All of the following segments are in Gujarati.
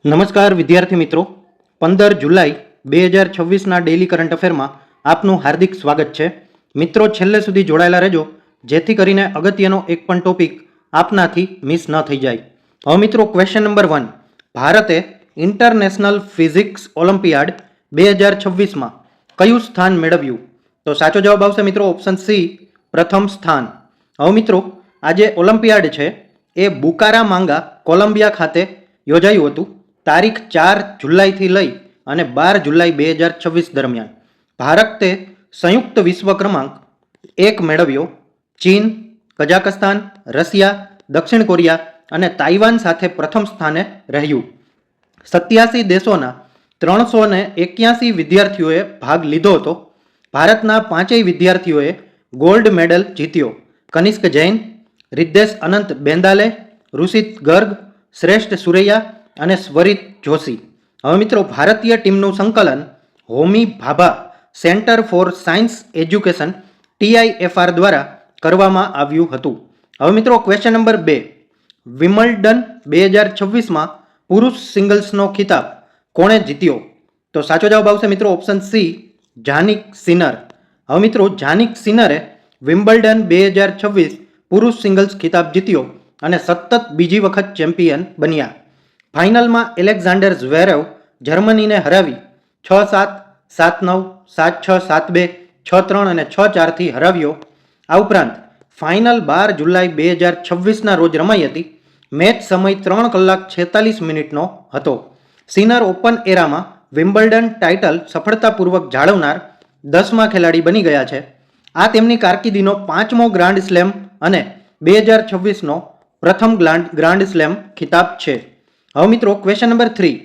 નમસ્કાર વિદ્યાર્થી મિત્રો, 15 જુલાઈ 2026ના ડેઇલી કરંટ અફેરમાં આપનું હાર્દિક સ્વાગત છે. મિત્રો, છેલ્લે સુધી જોડાયેલા રહેજો જેથી કરીને અગત્યનો એક પણ ટોપિક આપનાથી મિસ ન થઈ જાય. હવે મિત્રો, ક્વેશ્ચન નંબર 1. ભારતે ઇન્ટરનેશનલ ફિઝિક્સ ઓલિમ્પિયાડ 2026માં કયું સ્થાન મેળવ્યું? તો સાચો જવાબ આવશે મિત્રો ઓપ્શન સી, પ્રથમ સ્થાન. હવે મિત્રો, આ જે ઓલિમ્પિયાડ છે એ બુકારામાંગા, કોલંબિયા ખાતે યોજાયું હતું. તારીખ 4 જુલાઈથી લઈ અને 12 જુલાઈ 2026 દરમિયાન ભારતે સંયુક્ત વિશ્વ ક્રમાંક 1 મેળવ્યો. ચીન, કઝાકસ્તાન, રશિયા, દક્ષિણ કોરિયા અને તાઇવાન સાથે પ્રથમ સ્થાને રહ્યું. 87 દેશોના 381 વિદ્યાર્થીઓએ ભાગ લીધો હતો. ભારતના 5 વિદ્યાર્થીઓએ ગોલ્ડ મેડલ જીત્યો. કનિષ્ક જૈન, રિદ્ધેશ અનંત બેંદાલે, રુષિત ગર્ગ, શ્રેષ્ઠ સુરૈયા અને સ્વરિત જોશી. હવે મિત્રો, ભારતીય ટીમનું સંકલન Homi Bhabha centre for science education TIFR દ્વારા કરવામાં આવ્યું હતું. હવે મિત્રો, ક્વેશ્ચન નંબર 2. વિમ્બલ્ડન 2026માં પુરુષ સિંગલ્સનો ખિતાબ કોણે જીત્યો? તો સાચો જવાબ આવશે મિત્રો ઓપ્શન સી, જાનિક સિનર. હવે મિત્રો, જાનિક સિનરે વિમ્બલ્ડન 2026 પુરુષ સિંગલ્સ ખિતાબ જીત્યો અને સતત બીજી વખત ચેમ્પિયન બન્યા. ફાઇનલમાં એલેક્ઝાન્ડર ઝવેરેવ જર્મનીને હરાવી 6-7, 7-9, 7-6, 7-2, 6-3 અને 6-4 થી હરાવ્યો. આ ઉપરાંત ફાઇનલ 12 જુલાઈ 2026ના રોજ રમાઈ હતી. મેચ સમય 3 કલાક 46 મિનિટનો હતો. સિનર ઓપન એરામાં વિમ્બલ્ડન ટાઇટલ સફળતાપૂર્વક જાળવનાર 10મા ખેલાડી બની ગયા છે. આ તેમની કારકિર્દીનો 5મો ગ્રાન્ડ સ્લેમ અને 2026નો પ્રથમ ગ્રાન્ડ સ્લેમ ખિતાબ છે. હવે મિત્રો, ક્વેશ્ચન નંબર 3.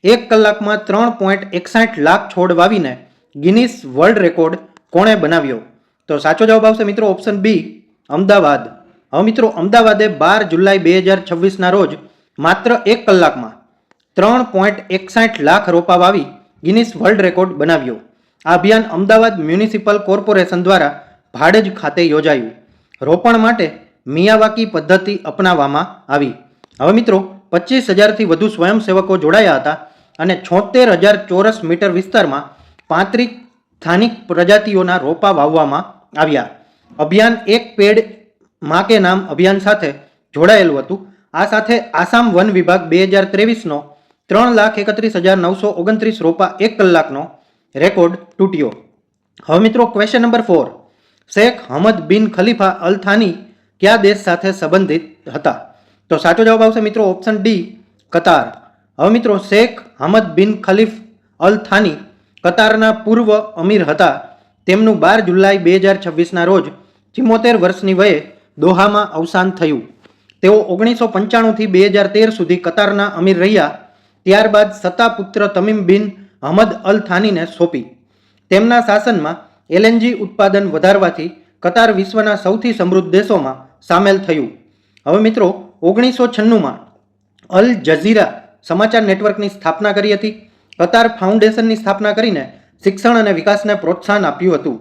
1 કલાકમાં 3.61 લાખ છોડ વાવીને ગિનીસ વર્લ્ડ રેકોર્ડ કોણે બનાવ્યો? તો સાચો જવાબ આવશે મિત્રો ઓપ્શન બી, અમદાવાદ. હવે મિત્રો, અમદાવાદે 12 જુલાઈ 2026ના રોજ માત્ર 1 કલાકમાં 3.61 લાખ રોપા વાવી ગિનીસ વર્લ્ડ રેકોર્ડ બનાવ્યો. આ અભિયાન અમદાવાદ મ્યુનિસિપલ કોર્પોરેશન દ્વારા ભાડજ ખાતે યોજાયું. રોપણ માટે મિયાવાકી પદ્ધતિ અપનાવવામાં આવી. હવે મિત્રો, 25,000થી વધુ સ્વયંસેવકો જોડાયા હતા અને 76,000 ચોરસ મીટર વિસ્તારમાં 35 સ્થાનિક પ્રજાતિઓના રોપા વાવવામાં આવ્યા. અભિયાન એક પેડ માં કે નામ અભિયાન સાથે જોડાયેલું હતું. આ સાથે આસામ વન વિભાગ 2023નો 3,31,929 રોપા 1 કલાકનો રેકોર્ડ તૂટ્યો. હવે મિત્રો, ક્વેશ્ચન નંબર 4. શેખ હમદ બિન ખલીફા અલ થાની કયા દેશ સાથે સંબંધિત હતા? તો સાચો જવાબ આવશે મિત્રો ઓપ્શન ડી, કતાર. હવે મિત્રો, શેખ હમદ બિન ખલીફ અલ થાની કતારના પૂર્વ અમીર હતા. તેમનું 12 જુલાઈ 2026ના રોજ 74 વર્ષની વયે દોહામાં અવસાન થયું. તેઓ 1995થી 2013 સુધી કતારના અમીર રહ્યા. ત્યારબાદ સત્તા પુત્ર તમીમ બિન હમદ અલ થાનીને સોંપી. તેમના શાસનમાં LNG ઉત્પાદન વધારવાથી કતાર વિશ્વના સૌથી સમૃદ્ધ દેશોમાં સામેલ થયું. હવે મિત્રો, 1996માં અલ જઝીરા સમાચાર નેટવર્કની સ્થાપના કરી હતી. કતાર ફાઉન્ડેશનની સ્થાપના કરીને શિક્ષણ અને વિકાસને પ્રોત્સાહન આપ્યું હતું.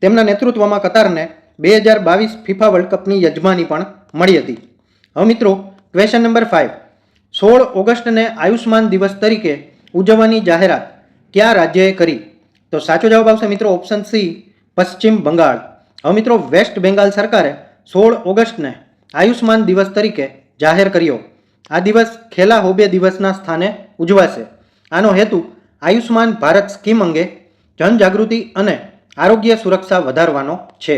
તેમના નેતૃત્વમાં કતારને 2022 ફિફા વર્લ્ડ કપની યજમાની પણ મળી હતી. હવે મિત્રો, ક્વેશ્ચન નંબર 5. 16 ઓગસ્ટને આયુષ્માન દિવસ તરીકે ઉજવવાની જાહેરાત કયા રાજ્યએ કરી? તો સાચો જવાબ આવશે મિત્રો ઓપ્શન સી, પશ્ચિમ બંગાળ. હવે મિત્રો, વેસ્ટ બેંગાલ સરકારે 16 ઓગસ્ટને આયુષ્માન દિવસ તરીકે જાહેર કર્યો. આ દિવસ ખેલા હોબે દિવસના સ્થાને ઉજવાશે. આનો હેતુ આયુષ્માન ભારત સ્કીમ અંગે જનજાગૃતિ અને આરોગ્ય સુરક્ષા વધારવાનો છે.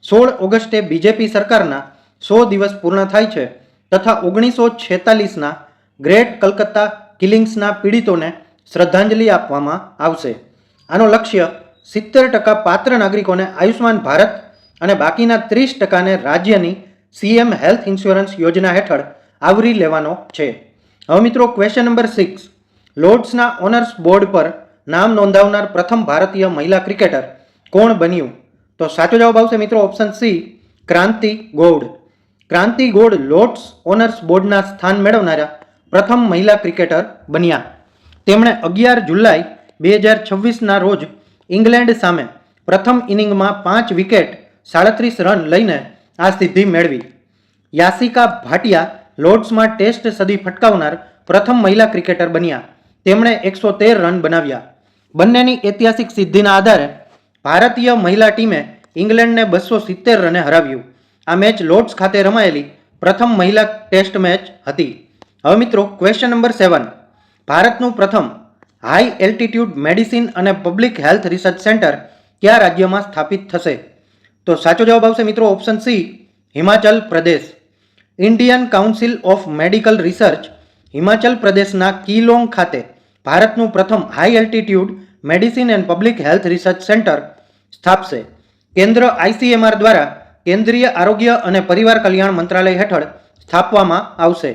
16 ઓગસ્ટે બીજેપી સરકારના 100 દિવસ પૂર્ણ થાય છે તથા 1946ના ગ્રેટ કલકત્તા કિલિંગ્સના પીડિતોને શ્રદ્ધાંજલિ આપવામાં આવશે. આનો લક્ષ્ય 70% પાત્ર નાગરિકોને આયુષ્માન ભારત અને બાકીના 30%ને રાજ્યની CM હેલ્થ ઇન્સ્યોરન્સ યોજના હેઠળ આવરી લેવાનો છે. હવે મિત્રો, ક્વેશ્ચન નંબર 6. લોર્ડ્સના ઓનર્સ બોર્ડ પર નામ નોંધાવનાર પ્રથમ ભારતીય મહિલા ક્રિકેટર કોણ બન્યું? તો સાચો જવાબ આવશે મિત્રો ઓપ્શન સી, ક્રાંતિ ગૌડ. ક્રાંતિ ગૌડ લોર્ડ્સ ઓનર્સ બોર્ડના સ્થાન મેળવનારા પ્રથમ મહિલા ક્રિકેટર બન્યા. તેમણે 11 જુલાઈ 2026ના રોજ ઇંગ્લેન્ડ સામે પ્રથમ ઇનિંગમાં 5 વિકેટ 37 રન લઈને આ સિદ્ધિ મેળવી. યાસિકા ભાટિયા લોર્ડ્સમાં ટેસ્ટ સદી ફટકાવનાર પ્રથમ મહિલા ક્રિકેટર બન્યા. તેમણે 113 રન બનાવ્યા. બંનેની ઐતિહાસિક સિદ્ધિના આધારે ભારતીય મહિલા ટીમે ઇંગ્લેન્ડને 270 રને હરાવ્યું. આ મેચ લોર્ડ્સ ખાતે રમાયેલી પ્રથમ મહિલા ટેસ્ટ મેચ હતી. હવે મિત્રો ક્વેશ્ચન નંબર 7. ભારતનું પ્રથમ હાઈ એલ્ટિટ્યુડ મેડિસિન અને પબ્લિક હેલ્થ રિસર્ચ સેન્ટર કયા રાજ્યમાં સ્થાપિત થશે? તો સાચો જવાબ આવશે મિત્રો option C, Himachal Pradesh. Indian Council of Medical Research Himachal પ્રદેશના કીલોંગ ખાતે ભારતનું પ્રથમ high altitude medicine and public health research centre સ્થાપશે. કેન્દ્ર ICMR દ્વારા કેન્દ્રીય આરોગ્ય અને પરિવાર કલ્યાણ મંત્રાલય હેઠળ સ્થાપવામાં આવશે.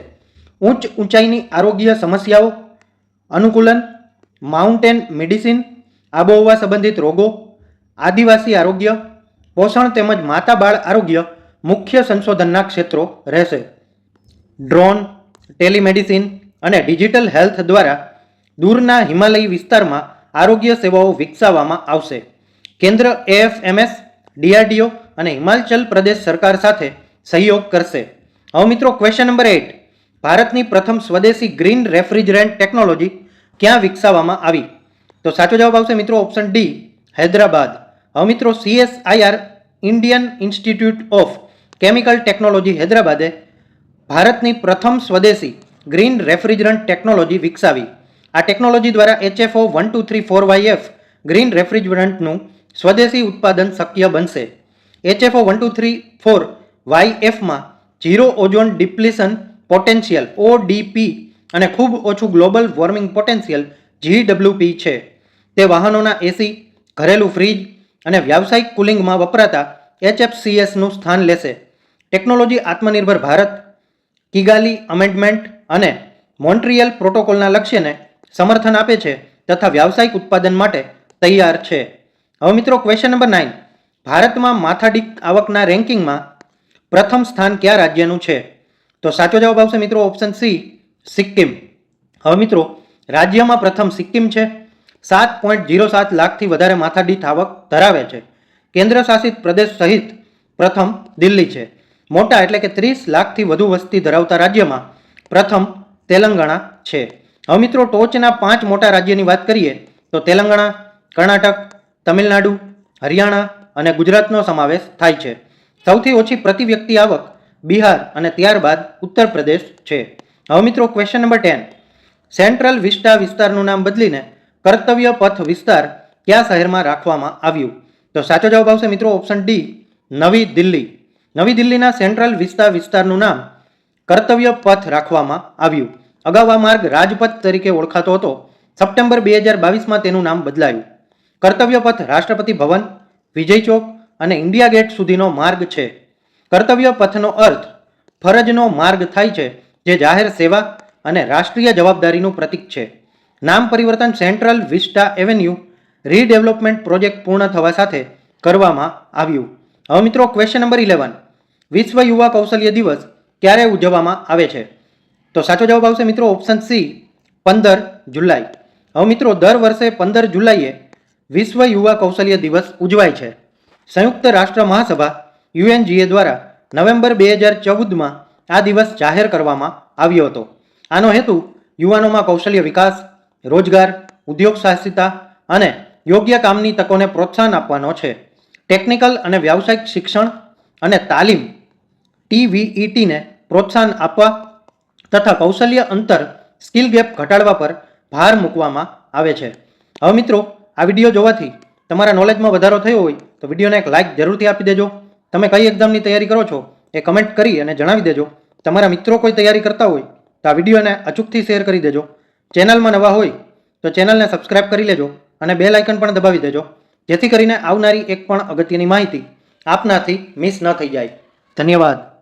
ઉચ્ચ ઊંચાઈની આરોગ્ય સમસ્યાઓ, અનુકૂલન, માઉન્ટેન મેડિસિન, આબોહવા સંબંધિત રોગો, આદિવાસી આરોગ્ય, પોષણ તેમજ માતા બાળ આરોગ્ય મુખ્ય સંશોધનના ક્ષેત્રો રહેશે. ડ્રોન, ટેલિમેડિસિન અને ડિજિટલ હેલ્થ દ્વારા દૂરના હિમાલયી વિસ્તારમાં આરોગ્ય સેવાઓ વિકસાવવામાં આવશે. કેન્દ્ર AFMS, DRDO અને હિમાચલ પ્રદેશ સરકાર સાથે સહયોગ કરશે. હવે મિત્રો ક્વેશ્ચન નંબર 8. ભારતની પ્રથમ સ્વદેશી ગ્રીન રેફ્રિજરન્ટ ટેકનોલોજી ક્યાં વિકસાવવામાં આવી? તો સાચો જવાબ આવશે મિત્રો ઓપ્શન ડી, હૈદરાબાદ. હવે મિત્રો CSIR Indian Institute of Chemical Technology હૈદરાબાદે ભારતની પ્રથમ સ્વદેશી ગ્રીન રેફ્રિજરન્ટ ટેકનોલોજી વિકસાવી. આ ટેકનોલોજી દ્વારા HFO 1234YF ગ્રીન રેફ્રિજરન્ટનું સ્વદેશી ઉત્પાદન શક્ય બનશે. HFO 1234YF માં ઝીરો ઓઝોન ડિપ્લીશન પોટેન્શિયલ ODP અને ખૂબ ઓછું ગ્લોબલ વોર્મિંગ પોટેન્શિયલ GWP છે. તે વાહનોના AC, ઘરેલું ફ્રીજ અને વ્યાવસાયિક કુલિંગમાં વપરાતા HFCSનું સ્થાન લેશે. ટેકનોલોજી આત્મનિર્ભર ભારત, કિગાલી અમેન્ડમેન્ટ અને મોન્ટ્રિયલ પ્રોટોકોલના લક્ષ્યને સમર્થન આપે છે તથા વ્યાવસાયિક ઉત્પાદન માટે તૈયાર છે. હવે મિત્રો ક્વેશ્ચન નંબર 9. ભારતમાં માથાદીઠ આવકના રેન્કિંગમાં પ્રથમ સ્થાન કયા રાજ્યનું છે? તો સાચો જવાબ આવશે મિત્રો ઓપ્શન સી, સિક્કિમ. હવે મિત્રો રાજ્યમાં પ્રથમ સિક્કિમ છે. 7.07 લાખથી વધારે માથાદીઠ આવક ધરાવે છે. કેન્દ્ર શાસિત પ્રદેશ સહિત પ્રથમ દિલ્હી છે. મોટા એટલે કે 30 લાખથી વધુ વસ્તી ધરાવતા રાજ્યમાં પ્રથમ તેલંગાણા છે. હવે મિત્રો ટોચના 5 મોટા રાજ્યની વાત કરીએ તો તેલંગાણા, કર્ણાટક, તમિલનાડુ, હરિયાણા અને ગુજરાતનો સમાવેશ થાય છે. સૌથી ઓછી પ્રતિ વ્યક્તિ આવક બિહાર અને ત્યારબાદ ઉત્તર પ્રદેશ છે. હવે મિત્રો ક્વેશ્ચન નંબર 10. સેન્ટ્રલ વિસ્ટા વિસ્તારનું નામ બદલીને કર્તવ્ય પથ વિસ્તાર કયા શહેરમાં રાખવામાં આવ્યું? તો સાચો જવાબ આવશે મિત્રો ઓપ્શન ડી, નવી દિલ્હી. નવી દિલ્હીના સેન્ટ્રલ વિસ્ટા વિસ્તારનું નામ કર્તવ્ય પથ રાખવામાં આવ્યું. અગાઉ આ માર્ગ રાજપથ તરીકે ઓળખાતો હતો. સપ્ટેમ્બર 2022માં તેનું નામ બદલાયું. કર્તવ્ય પથ રાષ્ટ્રપતિ ભવન, વિજય ચોક અને ઇન્ડિયા ગેટ સુધીનો માર્ગ છે. કર્તવ્ય પથનો અર્થ ફરજનો માર્ગ થાય છે, જે જાહેર સેવા અને રાષ્ટ્રીય જવાબદારીનું પ્રતીક છે. નામ પરિવર્તન central vista avenue redevelopment project પૂર્ણ થવા સાથે કરવામાં આવ્યું. હવે મિત્રો ક્વેશ્ચન નંબર 11. વિશ્વ યુવા કૌશલ્ય દિવસ ક્યારે ઉજવવામાં આવે છે? તો સાચો જવાબ આવશે મિત્રો ઓપ્શન સી, 15 જુલાઈ. હવે મિત્રો દર વર્ષે 15 જુલાઈએ વિશ્વ યુવા કૌશલ્ય દિવસ ઉજવાય છે. સંયુક્ત રાષ્ટ્ર મહાસભા UNGA દ્વારા નવેમ્બર 2014માં આ દિવસ જાહેર કરવામાં આવ્યો હતો. આનો હેતુ યુવાનોમાં કૌશલ્ય વિકાસ, રોજગાર, ઉદ્યોગ સાહસિકતા અને યોગ્ય કામની તકોને પ્રોત્સાહન આપવાનો છે. ટેકનિકલ અને વ્યાવસાયિક શિક્ષણ અને તાલીમ TVETને પ્રોત્સાહન આપવા તથા કૌશલ્ય અંતર સ્કિલ ગેપ ઘટાડવા પર ભાર મૂકવામાં આવે છે. હવે મિત્રો આ વિડીયો જોવાથી તમારા નોલેજમાં વધારો થયો હોય તો વિડીયોને એક લાઇક જરૂરથી આપી દેજો. તમે કઈ એક્ઝામની તૈયારી કરો છો એ કમેન્ટ કરી અને જણાવી દેજો. તમારા મિત્રો કોઈ તૈયારી કરતા હોય તો આ વિડીયોને અચૂકથી શેર કરી દેજો. ચેનલમાં નવા હોય તો ચેનલને સબસ્ક્રાઇબ કરી લેજો અને બેલ આઇકન પણ દબાવી દેજો, જેથી કરીને આવનારી એક પણ અગત્યની માહિતી આપનાથી મિસ ન થઈ જાય. ધન્યવાદ.